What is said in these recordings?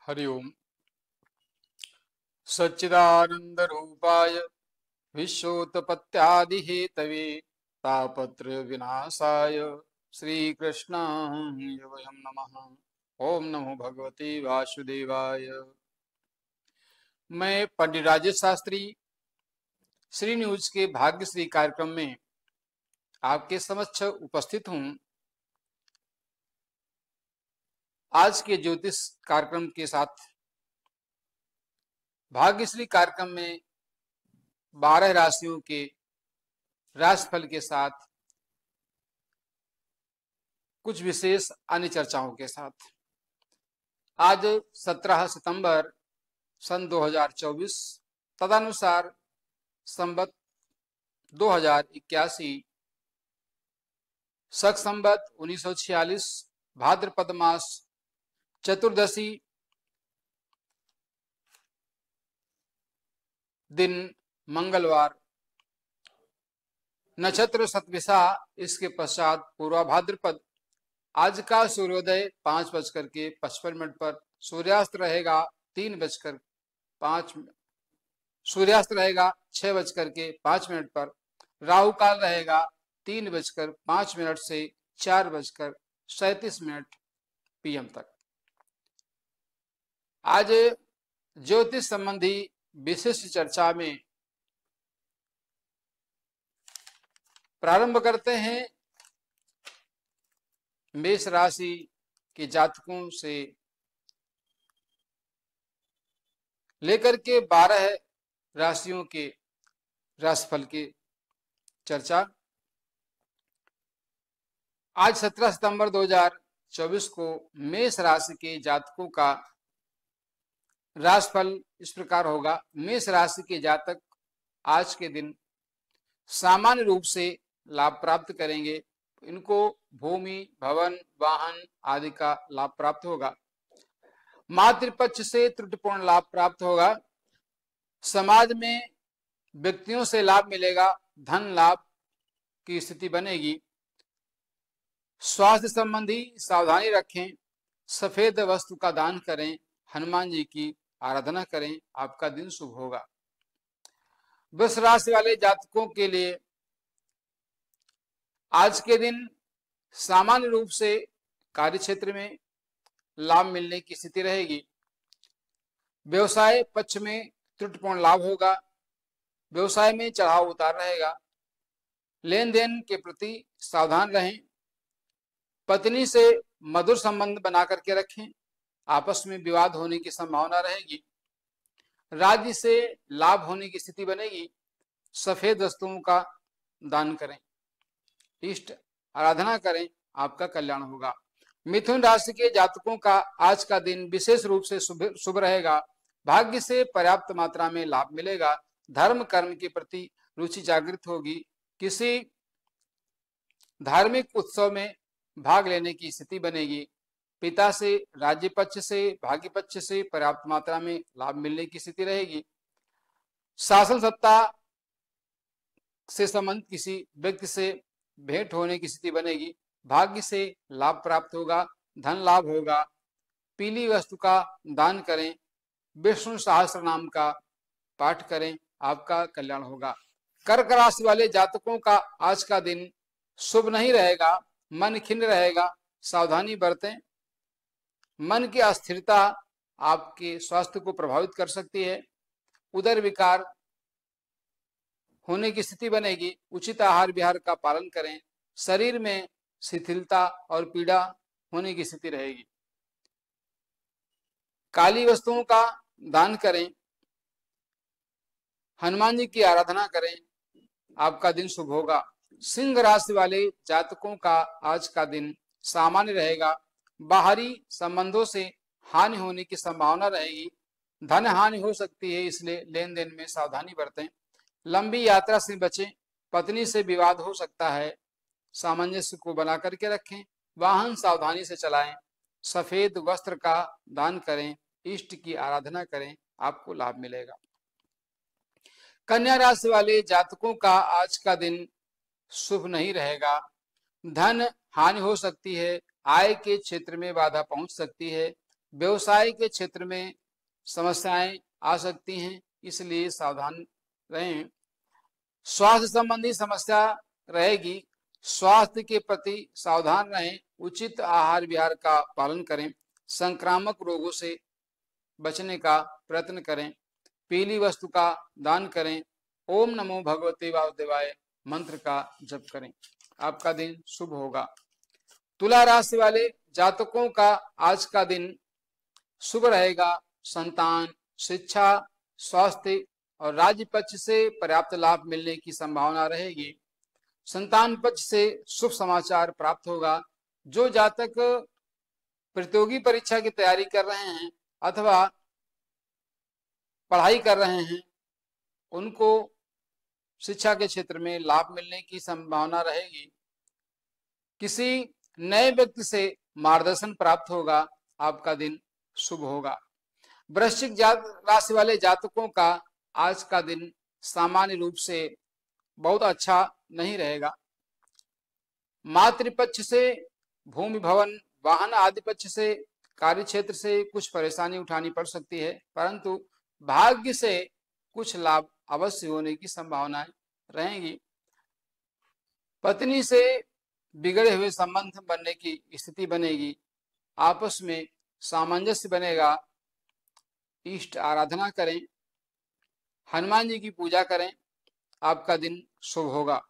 हरि ओम। सच्चिदानंद रूपाय विश्वोत्पत्त्यादिहेतवे तापत्र विनाशाय श्रीकृष्णाय वयं नमः। ओम नमो भगवते वासुदेवाय। मैं पंडित राजेश शास्त्री श्री न्यूज के भाग्यश्री कार्यक्रम में आपके समक्ष उपस्थित हूं। आज के ज्योतिष कार्यक्रम के साथ भाग्यश्री कार्यक्रम में 12 राशियों के राशिफल के साथ कुछ विशेष अन्य चर्चाओं के साथ आज 17 सितंबर सन 2024 तदनुसार संवत 2081 शक संवत 1946 भाद्रपद मास चतुर्दशी दिन मंगलवार, नक्षत्र सतविशा, इसके पश्चात पूर्वा भाद्रपद। आज का सूर्योदय 5:55 पर, सूर्यास्त रहेगा 3:05, सूर्यास्त रहेगा 6:05 पर, राहु काल रहेगा 3:05 से 4:37 PM तक। आज ज्योतिष संबंधी विशिष्ट चर्चा में प्रारंभ करते हैं मेष राशि के जातकों से लेकर के 12 राशियों के राशिफल की चर्चा। आज 17 सितंबर 2024 को मेष राशि के जातकों का राशिफल इस प्रकार होगा। मेष राशि के जातक आज के दिन सामान्य रूप से लाभ प्राप्त करेंगे। इनको भूमि, भवन, वाहन आदि का लाभ प्राप्त होगा। मातृपक्ष से त्रुटिपूर्ण लाभ प्राप्त होगा। समाज में व्यक्तियों से लाभ मिलेगा। धन लाभ की स्थिति बनेगी। स्वास्थ्य संबंधी सावधानी रखें। सफेद वस्तु का दान करें। हनुमान जी की आराधना करें। आपका दिन शुभ होगा। वृष राशि वाले जातकों के लिए आज के दिन सामान्य रूप से कार्य क्षेत्र में लाभ मिलने की स्थिति रहेगी। व्यवसाय पक्ष में त्रुटिपूर्ण लाभ होगा। व्यवसाय में चढ़ाव उतार रहेगा। लेन देन के प्रति सावधान रहें। पत्नी से मधुर संबंध बना करके रखें। आपस में विवाद होने की संभावना रहेगी। राज्य से लाभ होने की स्थिति बनेगी। सफेद वस्तुओं का दान करें। इष्ट आराधना करें। आपका कल्याण होगा। मिथुन राशि के जातकों का आज का दिन विशेष रूप से शुभ रहेगा। भाग्य से पर्याप्त मात्रा में लाभ मिलेगा। धर्म कर्म के प्रति रुचि जागृत होगी। किसी धार्मिक उत्सव में भाग लेने की स्थिति बनेगी। पिता से, राज्य पक्ष से, भाग्य पक्ष से पर्याप्त मात्रा में लाभ मिलने की स्थिति रहेगी। शासन सत्ता से संबंधित किसी व्यक्ति से भेंट होने की स्थिति बनेगी। भाग्य से लाभ प्राप्त होगा। धन लाभ होगा। पीली वस्तु का दान करें। विष्णु सहस्त्र नाम का पाठ करें। आपका कल्याण होगा। कर्क राशि वाले जातकों का आज का दिन शुभ नहीं रहेगा। मन खिन्न रहेगा। सावधानी बरतें। मन की अस्थिरता आपके स्वास्थ्य को प्रभावित कर सकती है। उदर विकार होने की स्थिति बनेगी। उचित आहार विहार का पालन करें। शरीर में शिथिलता और पीड़ा होने की स्थिति रहेगी। काली वस्तुओं का दान करें। हनुमान जी की आराधना करें। आपका दिन शुभ होगा। सिंह राशि वाले जातकों का आज का दिन सामान्य रहेगा। बाहरी संबंधों से हानि होने की संभावना रहेगी। धन हानि हो सकती है, इसलिए लेन देन में सावधानी बरतें। लंबी यात्रा से बचें। पत्नी से विवाद हो सकता है। सामंजस्य को बना करके रखें। वाहन सावधानी से चलाएं। सफेद वस्त्र का दान करें। इष्ट की आराधना करें। आपको लाभ मिलेगा। कन्या राशि वाले जातकों का आज का दिन शुभ नहीं रहेगा। धन हानि हो सकती है। आय के क्षेत्र में बाधा पहुंच सकती है। व्यवसाय के क्षेत्र में समस्याएं आ सकती हैं, इसलिए सावधान रहें। स्वास्थ्य संबंधी समस्या रहेगी, स्वास्थ्य के प्रति सावधान रहें, उचित आहार विहार का पालन करें, संक्रामक रोगों से बचने का प्रयत्न करें, पीली वस्तु का दान करें, ओम नमो भगवते वासुदेवाय मंत्र का जप करें। आपका दिन शुभ होगा। तुला राशि वाले जातकों का आज का दिन शुभ रहेगा। संतान, शिक्षा, स्वास्थ्य और राज्य पक्ष से पर्याप्त लाभ मिलने की संभावना रहेगी। संतान पक्ष से शुभ समाचार प्राप्त होगा। जो जातक प्रतियोगी परीक्षा की तैयारी कर रहे हैं अथवा पढ़ाई कर रहे हैं, उनको शिक्षा के क्षेत्र में लाभ मिलने की संभावना रहेगी। किसी नए व्यक्ति से मार्गदर्शन प्राप्त होगा। आपका दिन शुभ होगा। वृश्चिक राशि वाले जातकों का आज का दिन सामान्य रूप से बहुत अच्छा नहीं रहेगा। मातृपक्ष से, भूमि भवन वाहन आदि पक्ष से, कार्य क्षेत्र से कुछ परेशानी उठानी पड़ सकती है, परंतु भाग्य से कुछ लाभ अवश्य होने की संभावनाएं रहेंगी। पत्नी से बिगड़े हुए संबंध बनने की स्थिति बनेगी। आपस में सामंजस्य बनेगा। इष्ट आराधना करें, हनुमान जी की पूजा करें। आपका दिन शुभ होगा।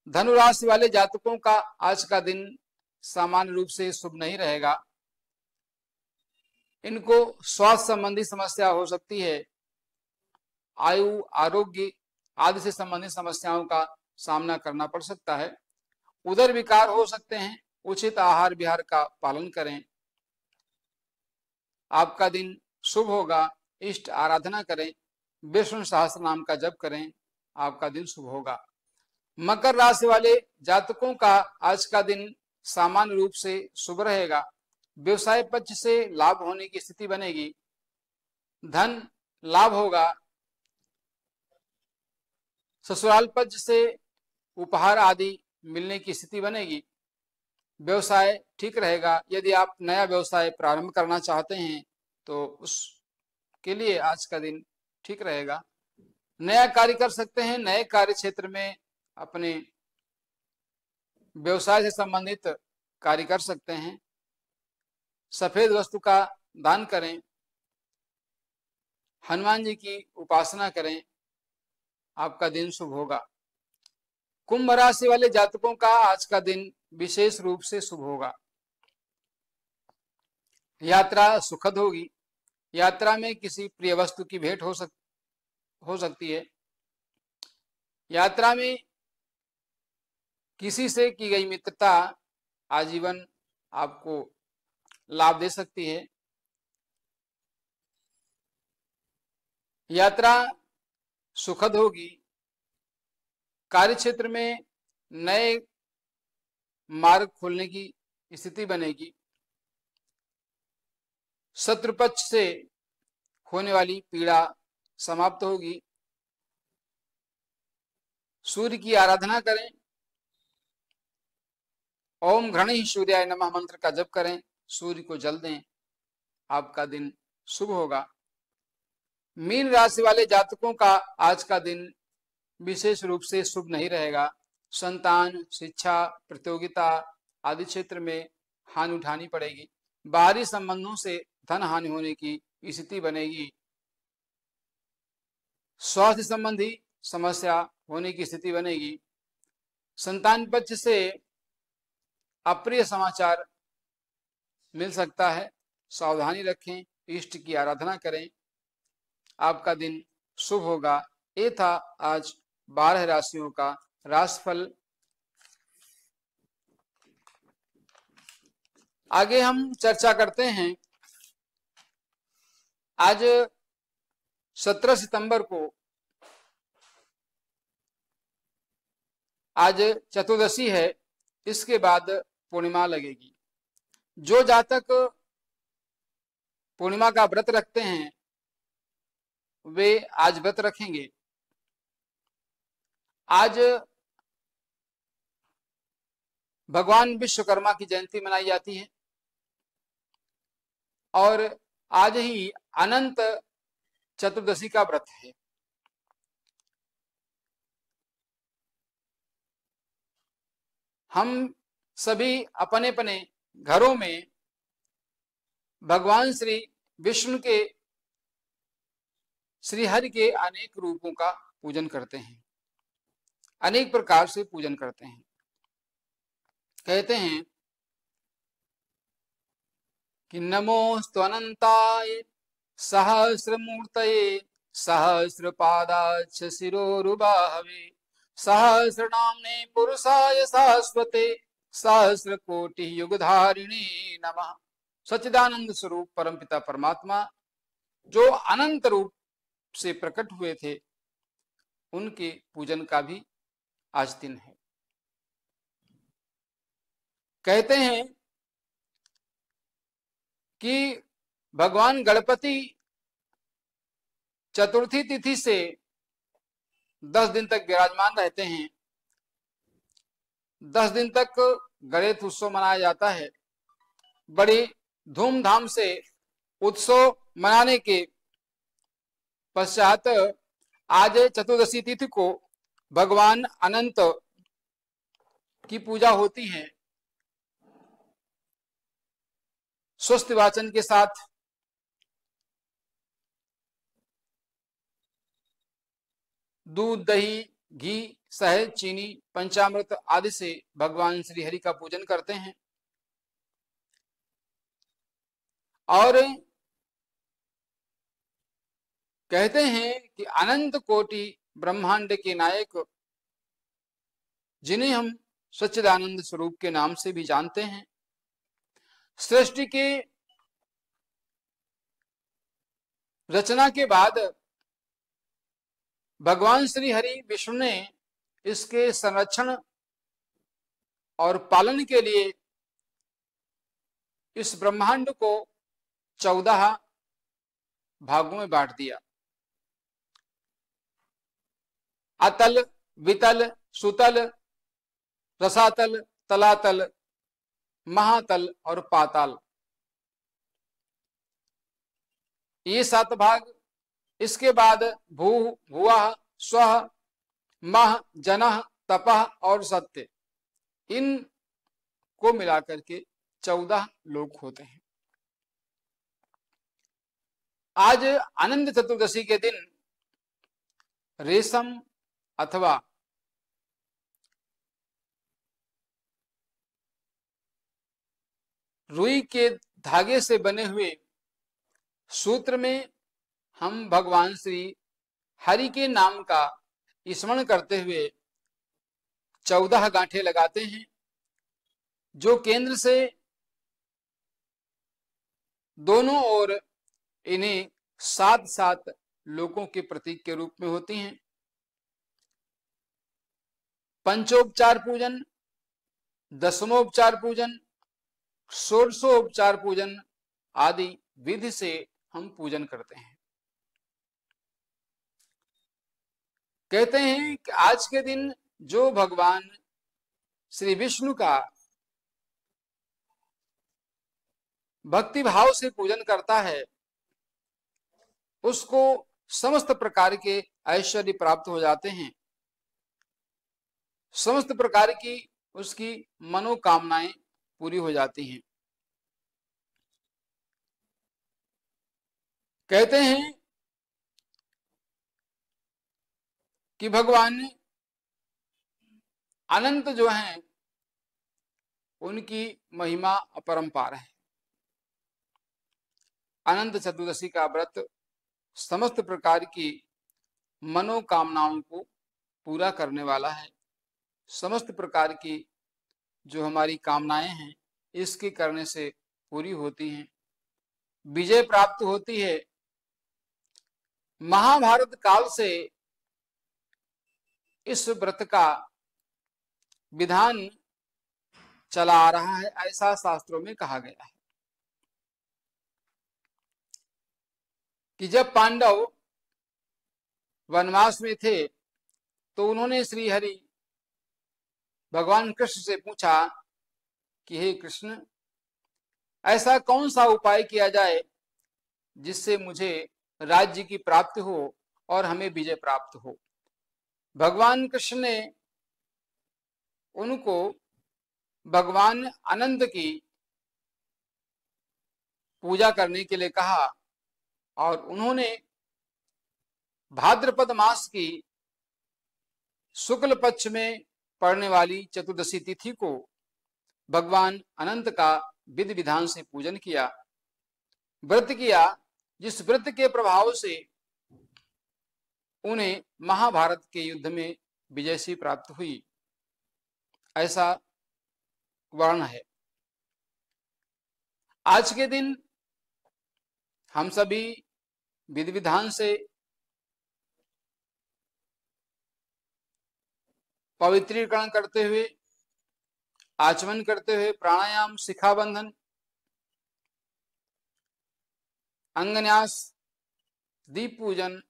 धनु राशि वाले जातकों का आज का दिन सामान्य रूप से शुभ नहीं रहेगा। इनको स्वास्थ्य संबंधी समस्या हो सकती है। आयु, आरोग्य आदि से संबंधित समस्याओं का सामना करना पड़ सकता है। उदर विकार हो सकते हैं। उचित आहार विहार का पालन करें। आपका दिन शुभ होगा। इष्ट आराधना करें, विष्णु सहस्त्र नाम का जप करें। आपका दिन शुभ होगा। मकर राशि वाले जातकों का आज का दिन सामान्य रूप से शुभ रहेगा। व्यवसाय पक्ष से लाभ होने की स्थिति बनेगी। धन लाभ होगा। ससुराल पक्ष से उपहार आदि मिलने की स्थिति बनेगी। व्यवसाय ठीक रहेगा। यदि आप नया व्यवसाय प्रारंभ करना चाहते हैं तो उसके लिए आज का दिन ठीक रहेगा। नया कार्य कर सकते हैं। नए कार्य क्षेत्र में अपने व्यवसाय से संबंधित कार्य कर सकते हैं। सफेद वस्तु का दान करें, हनुमान जी की उपासना करें। आपका दिन शुभ होगा। कुंभ राशि वाले जातकों का आज का दिन विशेष रूप से शुभ होगा। यात्रा सुखद होगी। यात्रा में किसी प्रिय वस्तु की भेंट हो सकती है। यात्रा में किसी से की गई मित्रता आजीवन आपको लाभ दे सकती है। यात्रा सुखद होगी। कार्य क्षेत्र में नए मार्ग खोलने की स्थिति बनेगी। शत्रु पक्ष से होने वाली पीड़ा समाप्त होगी। सूर्य की आराधना करें। ओम घृणी सूर्याय नमः मंत्र का जप करें। सूर्य को जल दें। आपका दिन शुभ होगा। मीन राशि वाले जातकों का आज का दिन विशेष रूप से शुभ नहीं रहेगा। संतान, शिक्षा, प्रतियोगिता आदि क्षेत्र में हानि उठानी पड़ेगी। बाहरी संबंधों से धन हानि होने की स्थिति बनेगी। स्वास्थ्य संबंधी समस्या होने की स्थिति बनेगी। संतान पक्ष से अप्रिय समाचार मिल सकता है। सावधानी रखें। इष्ट की आराधना करें। आपका दिन शुभ होगा। ये था आज 12 राशियों का राशिफल। आगे हम चर्चा करते हैं। आज 17 सितंबर को आज चतुर्दशी है। इसके बाद पूर्णिमा लगेगी। जो जातक पूर्णिमा का व्रत रखते हैं वे आज व्रत रखेंगे। आज भगवान विश्वकर्मा की जयंती मनाई जाती है। और आज ही अनंत चतुर्दशी का व्रत है। हम सभी अपने अपने घरों में भगवान श्री विष्णु के, श्री हरि के अनेक रूपों का पूजन करते हैं, अनेक प्रकार से पूजन करते हैं। कहते हैं कि नमोस्तुअनंताय सहस्रमूर्तये सहस्रपादाच्च शिरोरुबाहवे सहस्रनाम्ने पुरुषाय शाश्वते सहस्रकोटि युगधारिणे नमः। सच्चिदानंद स्वरूप परमपिता परमात्मा जो अनंत रूप से प्रकट हुए थे, उनके पूजन का भी आज दिन है। कहते हैं कि भगवान गणपति चतुर्थी तिथि से 10 दिन तक विराजमान रहते हैं। 10 दिन तक गणेश उत्सव मनाया जाता है। बड़ी धूमधाम से उत्सव मनाने के पश्चात आज चतुर्दशी तिथि को भगवान अनंत की पूजा होती है। स्वस्थ वाचन के साथ दूध, दही, घी, शहद, चीनी, पंचामृत आदि से भगवान श्री हरि का पूजन करते हैं। और कहते हैं कि अनंत कोटि ब्रह्मांड के नायक, जिन्हें हम सच्चिदानंद स्वरूप के नाम से भी जानते हैं, सृष्टि के रचना के बाद भगवान श्री हरि विष्णु ने इसके संरक्षण और पालन के लिए इस ब्रह्मांड को 14 भागों में बांट दिया। अतल, वितल, सुतल, रसातल, तलातल, महातल और पाताल, ये 7 भाग। इसके बाद भू, भुवः, स्वः, मह, जनः, तपः और सत्य, इन को मिलाकर के 14 लोक होते हैं। आज अनंत चतुर्दशी के दिन रेशम अथवा रुई के धागे से बने हुए सूत्र में हम भगवान श्री हरि के नाम का स्मरण करते हुए 14 गांठें लगाते हैं, जो केंद्र से दोनों ओर इन्हें 7-7 लोकों के प्रतीक के रूप में होती हैं। पंचोपचार पूजन, दशमोपचार पूजन, षोडशोपचार पूजन आदि विधि से हम पूजन करते हैं। कहते हैं कि आज के दिन जो भगवान श्री विष्णु का भक्ति भाव से पूजन करता है, उसको समस्त प्रकार के ऐश्वर्य प्राप्त हो जाते हैं, समस्त प्रकार की उसकी मनोकामनाएं पूरी हो जाती हैं। कहते हैं कि भगवान अनंत जो हैं, उनकी महिमा अपरंपार है। अनंत चतुर्दशी का व्रत समस्त प्रकार की मनोकामनाओं को पूरा करने वाला है। समस्त प्रकार की जो हमारी कामनाएं हैं, इसके करने से पूरी होती हैं, विजय प्राप्त होती है। महाभारत काल से इस व्रत का विधान चला आ रहा है, ऐसा शास्त्रों में कहा गया है कि जब पांडव वनवास में थे तो उन्होंने श्री हरि भगवान कृष्ण से पूछा कि हे कृष्ण, ऐसा कौन सा उपाय किया जाए जिससे मुझे राज्य की प्राप्ति हो और हमें विजय प्राप्त हो। भगवान कृष्ण ने उनको भगवान अनंत की पूजा करने के लिए कहा और उन्होंने भाद्रपद मास की शुक्ल पक्ष में पड़ने वाली चतुर्दशी तिथि को भगवान अनंत का विधि विधान से पूजन किया, व्रत किया, जिस व्रत के प्रभाव से उन्हें महाभारत के युद्ध में विजयश्री प्राप्त हुई, ऐसा वर्ण है। आज के दिन हम सभी विधि विधान से पवित्रीकरण करते हुए, आचमन करते हुए, प्राणायाम, शिखाबंधन, अंगन्यास, दीप पूजन,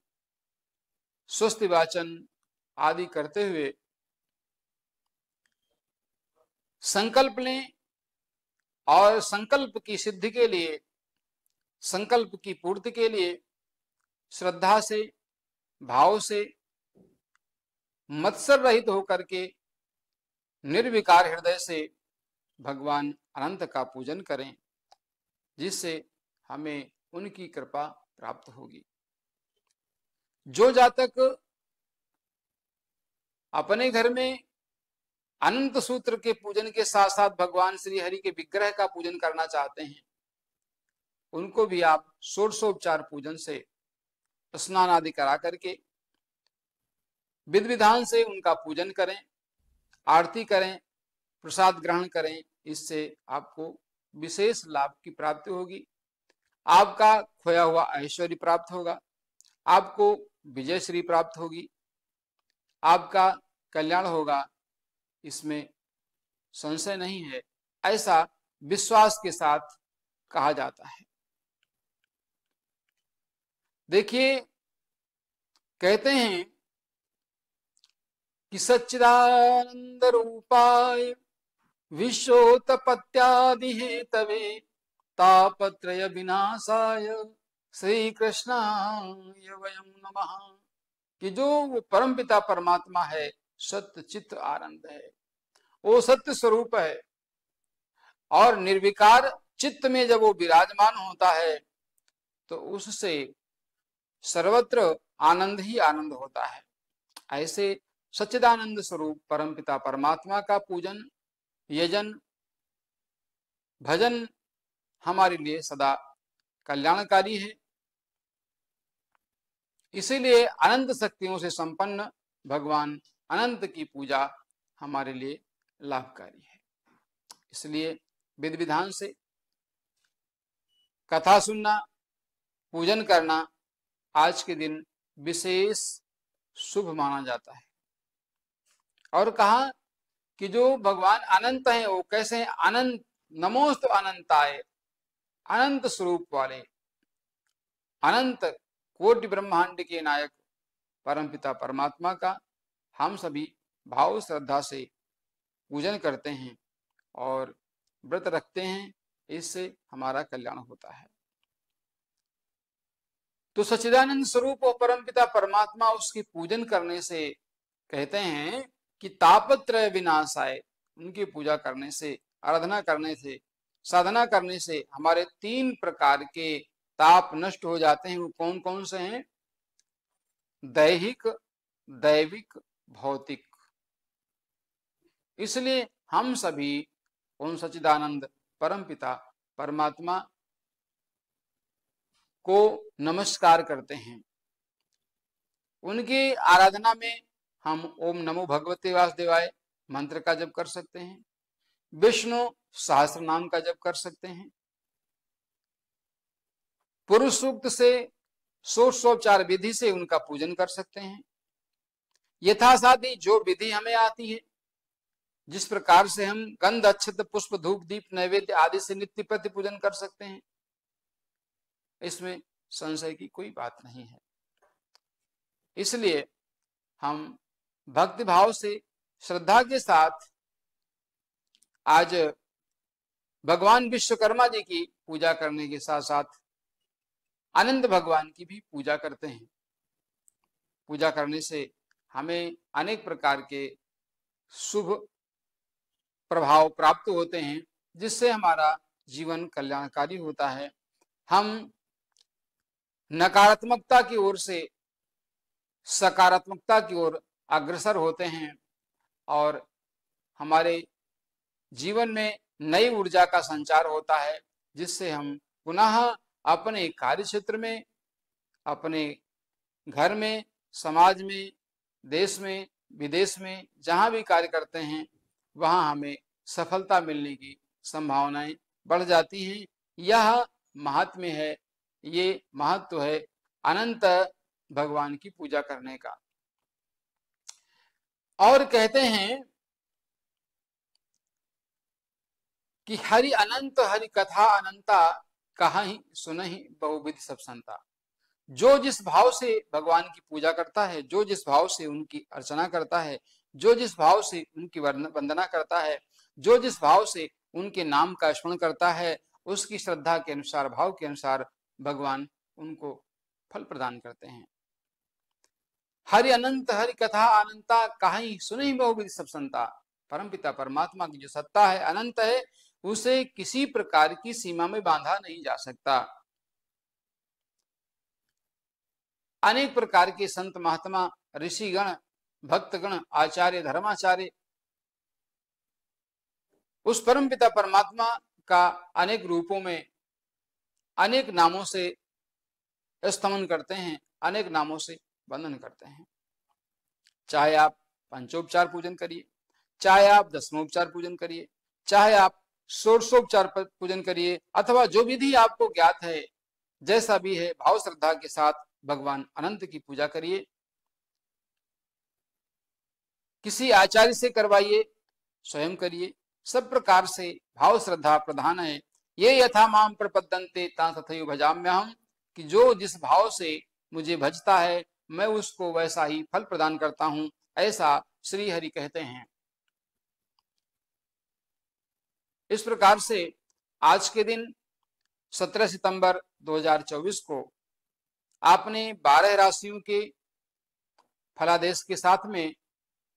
स्वस्ति वाचन आदि करते हुए संकल्प लें और संकल्प की सिद्धि के लिए, संकल्प की पूर्ति के लिए श्रद्धा से, भाव से, मत्सर रहित होकर के निर्विकार हृदय से भगवान अनंत का पूजन करें, जिससे हमें उनकी कृपा प्राप्त होगी। जो जातक अपने घर में अनंत सूत्र के पूजन के साथ साथ भगवान श्री हरि के विग्रह का पूजन करना चाहते हैं, उनको भी आप षोडशोपचार पूजन से स्नान आदि करा करके विधि विधान से उनका पूजन करें, आरती करें, प्रसाद ग्रहण करें। इससे आपको विशेष लाभ की प्राप्ति होगी, आपका खोया हुआ ऐश्वर्य प्राप्त होगा, आपको विजय श्री प्राप्त होगी, आपका कल्याण होगा, इसमें संशय नहीं है, ऐसा विश्वास के साथ कहा जाता है। देखिए, कहते हैं कि सच्चिदानंद रूपाय विश्वोत्पत्त्यादि हेतवे तापत्रय विनाशाय श्री कृष्णाय वयं नमः। कि जो वो परमपिता परमात्मा है, सत्य चित्त आनंद है, वो सत्य स्वरूप है और निर्विकार चित्त में जब वो विराजमान होता है तो उससे सर्वत्र आनंद ही आनंद होता है। ऐसे सच्चिदानंद स्वरूप परमपिता परमात्मा का पूजन, यजन, भजन हमारे लिए सदा कल्याणकारी है। इसीलिए अनंत शक्तियों से संपन्न भगवान अनंत की पूजा हमारे लिए लाभकारी है। इसलिए विधि विधान से कथा सुनना, पूजन करना आज के दिन विशेष शुभ माना जाता है। और कहा कि जो भगवान अनंत हैं वो कैसे हैं? अनंत, नमोस्तु अनंताय, अनंत स्वरूप वाले, अनंत कोटि ब्रह्मांड के नायक परमपिता परमात्मा का हम सभी भाव श्रद्धा से पूजन करते हैं और व्रत रखते हैं, इससे हमारा कल्याण होता है। तो सच्चिदानंद स्वरूप और परमपिता परमात्मा, उसकी पूजन करने से कहते हैं कि तापत्रय विनाशाय, उनकी पूजा करने से, आराधना करने से, साधना करने से हमारे 3 प्रकार के ताप नष्ट हो जाते हैं। वो कौन कौन से हैं? दैहिक, दैविक, भौतिक। इसलिए हम सभी उन सच्चिदानंद परमपिता परमात्मा को नमस्कार करते हैं। उनकी आराधना में हम ओम नमो भगवते वासुदेवाय मंत्र का जप कर सकते हैं, विष्णु सहस्त्र नाम का जप कर सकते हैं, पुरुष सूक्त से षोडशोपचार विधि से उनका पूजन कर सकते हैं। यथासाधि जो विधि हमें आती है, जिस प्रकार से हम गंध, अक्षत, पुष्प, धूप, दीप, नैवेद्य आदि से नित्य प्रति पूजन कर सकते हैं, इसमें संशय की कोई बात नहीं है। इसलिए हम भक्ति भाव से, श्रद्धा के साथ आज भगवान विश्वकर्मा जी की पूजा करने के साथ साथ अनंत भगवान की भी पूजा करते हैं। पूजा करने से हमें अनेक प्रकार के शुभ प्रभाव प्राप्त होते हैं, जिससे हमारा जीवन कल्याणकारी होता है। हम नकारात्मकता की ओर से सकारात्मकता की ओर अग्रसर होते हैं और हमारे जीवन में नई ऊर्जा का संचार होता है, जिससे हम पुनः अपने कार्य क्षेत्र में, अपने घर में, समाज में, देश में, विदेश में जहां भी कार्य करते हैं वहां हमें सफलता मिलने की संभावनाएं बढ़ जाती हैं। यह महात्म्य है, ये महत्व है अनंत भगवान की पूजा करने का। और कहते हैं कि हरि अनंत हरि कथा अनंता, कहाहि सुनहि बहुविधि सब संता। जो जिस भाव से भगवान की पूजा करता है, जो जिस भाव से उनकी अर्चना करता है, जो जिस भाव से उनकी वंदना करता है, जो जिस भाव से उनके नाम का स्मरण करता है, उसकी श्रद्धा के अनुसार, भाव के अनुसार भगवान उनको फल प्रदान करते हैं। हरि अनंत हरि कथा अनंता, कहाई सुनहि बहुविधि सब संता। परमपिता परमात्मा की जो सत्ता है, अनंत है, उसे किसी प्रकार की सीमा में बांधा नहीं जा सकता। अनेक प्रकार के संत महात्मा, ऋषिगण, भक्तगण, आचार्य, धर्माचार्य उस परमपिता परमात्मा का अनेक रूपों में, अनेक नामों से स्तमन करते हैं, अनेक नामों से वंदन करते हैं। चाहे आप पंचोपचार पूजन करिए, चाहे आप दसमोपचार पूजन करिए, चाहे आप षोडशोपचार पूजन करिए, अथवा जो विधि आपको ज्ञात है, जैसा भी है, भाव श्रद्धा के साथ भगवान अनंत की पूजा करिए। किसी आचार्य से करवाइए, स्वयं करिए, सब प्रकार से भाव श्रद्धा प्रधान है। ये यथा माम प्रपद्यन्ते ता तथैव भजाम्यहम्, कि जो जिस भाव से मुझे भजता है मैं उसको वैसा ही फल प्रदान करता हूं, ऐसा श्री हरि कहते हैं। इस प्रकार से आज के दिन 17 सितंबर 2024 को आपने 12 राशियों के फलादेश के साथ में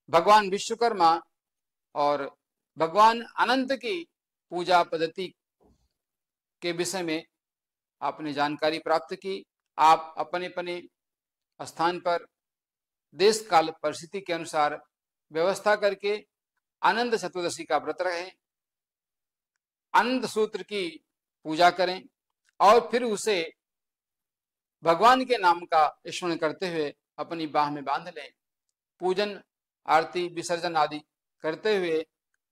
भगवान विश्वकर्मा और भगवान अनंत की पूजा पद्धति के विषय में आपने जानकारी प्राप्त की। आप अपने अपने स्थान पर देश काल परिस्थिति के अनुसार व्यवस्था करके आनंद चतुर्दशी का व्रत रहें, आनंद सूत्र की पूजा करें और फिर उसे भगवान के नाम का स्मरण करते हुए अपनी बाह में बांध लें। पूजन, आरती, विसर्जन आदि करते हुए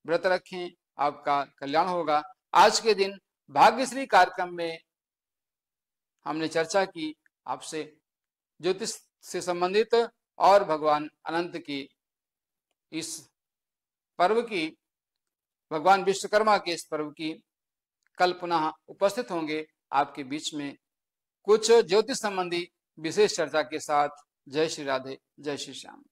व्रत रखें, आपका कल्याण होगा। आज के दिन भाग्यश्री कार्यक्रम में हमने चर्चा की आपसे ज्योतिष से संबंधित और भगवान अनंत की इस पर्व की, भगवान विश्वकर्मा के इस पर्व की कल पुनः उपस्थित होंगे आपके बीच में कुछ ज्योतिष संबंधी विशेष चर्चा के साथ। जय श्री राधे, जय श्री श्याम।